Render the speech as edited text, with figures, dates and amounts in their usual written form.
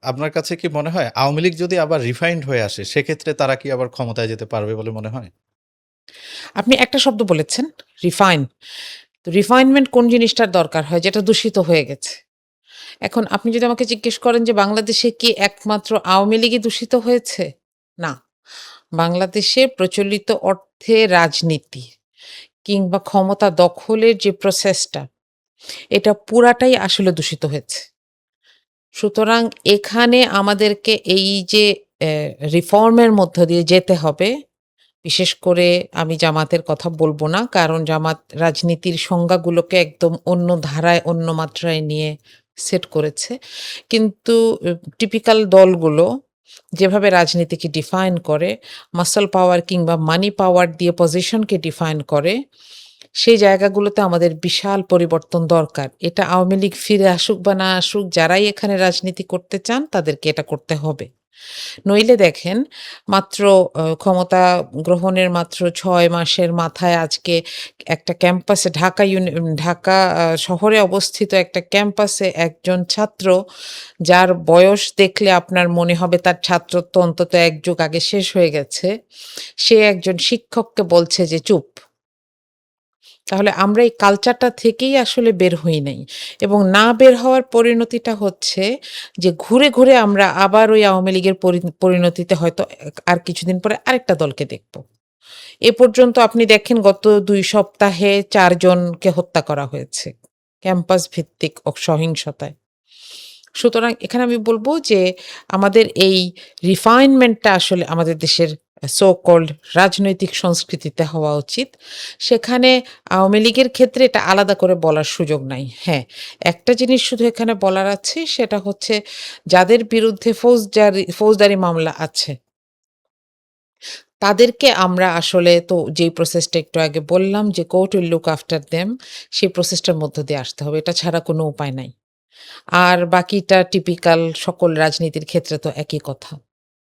আপনার কাছে কি মনে হয় আওয়ামী লীগ যদি আবার রিফাইন্ড হয়ে আসে সেক্ষেত্রে তারা কি আবার ক্ষমতায় যেতে পারবে বলে মনে হয়? আপনি একটা শব্দ বলেছেন, রিফাইন। তো রিফাইনমেন্ট কোন জিনিসটার দরকার হয় যেটা দূষিত হয়ে গেছে? এখন আপনি যদি আমাকে জিজ্ঞেস করেন যে বাংলাদেশে কি একমাত্র আওয়ামী লীগই দূষিত হয়েছে? না। বাংলাদেশে প্রচলিত অর্থে রাজনীতি কিংবা ক্ষমতা দখলের যে প্রসেসটা, এটা পুরাটাই আসলে দূষিত হয়েছে। সুতরাং এখানে আমাদেরকে এই যে রিফর্মের মধ্য দিয়ে যেতে হবে, বিশেষ করে আমি জামাতের কথা বলব না। কারণ জামাত রাজনীতির সংজ্ঞাগুলোকে একদম অন্য ধারায়, অন্য মাত্রায় নিয়ে সেট করেছে। কিন্তু টিপিক্যাল দলগুলো যেভাবে রাজনীতিকে ডিফাইন করে, মাসল পাওয়ার কিংবা মানি পাওয়ার দিয়ে পজিশনকে ডিফাইন করে, সেই জায়গাগুলোতে আমাদের বিশাল পরিবর্তন দরকার। এটা আওয়ামী লীগ ফিরে আসুক বা না আসুক, যারাই এখানে রাজনীতি করতে চান তাদেরকে এটা করতে হবে। নইলে দেখেন মাত্র ক্ষমতা গ্রহণের মাত্র ৬ মাসের মাথায় আজকে একটা ক্যাম্পাসে ঢাকা শহরে অবস্থিত একটা ক্যাম্পাসে একজন ছাত্র যার বয়স দেখলে আপনার মনে হবে তার ছাত্রত্ব অন্তত ১ যুগ আগে শেষ হয়ে গেছে। সে একজন শিক্ষককে বলছে যে, "চুপ।" তাহলে আমরা এই কালচারটা থেকেই আসলে বের হই নাই এবং না বের হওয়ার পরিণতিটা হচ্ছে যে ঘুরে আমরা আবার ওই আওয়ামী লীগের পরিণতিতে হয়তো আর কিছুদিন পরে আরেকটা দলকে দেখব। এ পর্যন্ত আপনি দেখেন গত ২ সপ্তাহে ৪ জনকে হত্যা করা হয়েছে ক্যাম্পাস ভিত্তিক সহিংসতায়। সুতরাং এখানে আমি বলব যে আমাদের এই রিফাইনমেন্টটা আসলে আমাদের দেশের সো কল্ড রাজনৈতিক সংস্কৃতিতে হওয়া উচিত। সেখানে আওয়ামী লীগের ক্ষেত্রে এটা আলাদা করে বলার সুযোগ নাই। হ্যাঁ, একটা জিনিস শুধু এখানে বলার আছে সেটা হচ্ছে যাদের বিরুদ্ধে ফৌজদারি মামলা আছে তাদেরকে আমরা আসলে তো যেই প্রসেসটা একটু আগে বললাম যে court will look after them, সেই প্রসেসটার মধ্য দিয়ে আসতে হবে। এটা ছাড়া কোনো উপায় নাই। আর বাকিটা টিপিক্যাল সকল রাজনীতির ক্ষেত্রে তো একই কথা।